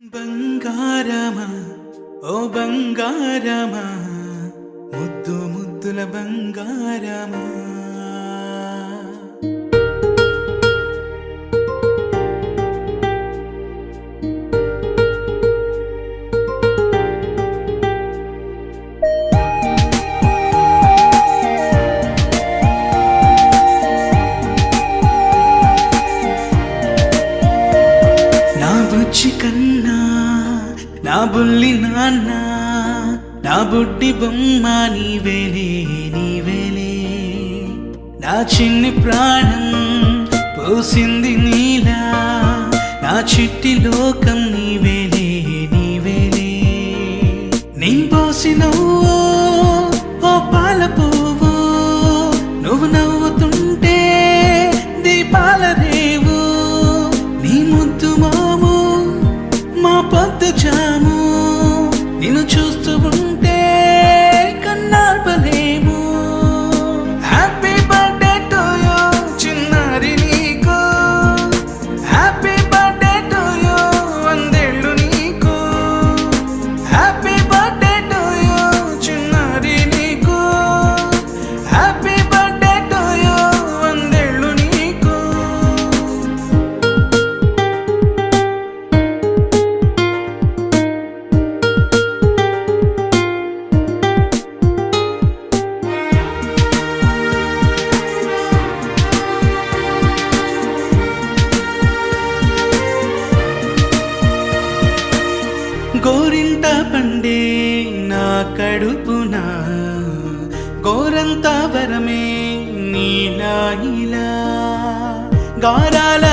బంగారమా ఓ బంగారమా ముద్దు ముద్దుల బంగారమా నా బుజ్జి కన్నా నా బుల్లి నాన్న నా బుడ్డి బొమ్మ నీవేలే నీవేలే నా చిన్ని ప్రాణం పోసింది నీలా నా చిట్టి లోకం నీవేలే నీవేలే నీ పోసినవో ఓ పాల పువ్వు నువ్వు నవ్వుతుంటే దీపాల రేవు నీ ముద్దు మాము మా పొద్దు జాము నిన్ను చూస్తూ ఉంటే కన్నార్పలేము హ్యాపీ బర్త్డే టు యూ చిన్నారి నీకు హ్యాపీ బర్త్డే టు యూ వందేళ్ళు నీకు హ్యాపీ బర్త్డే టు యూ చిన్నారి నీకు హ్యాపీ బర్త్డే టు యూ వందేళ్ళు నీకు గోరింట పండే నా కడుపున గోరంత వరమే నీలా ఇలా గారాల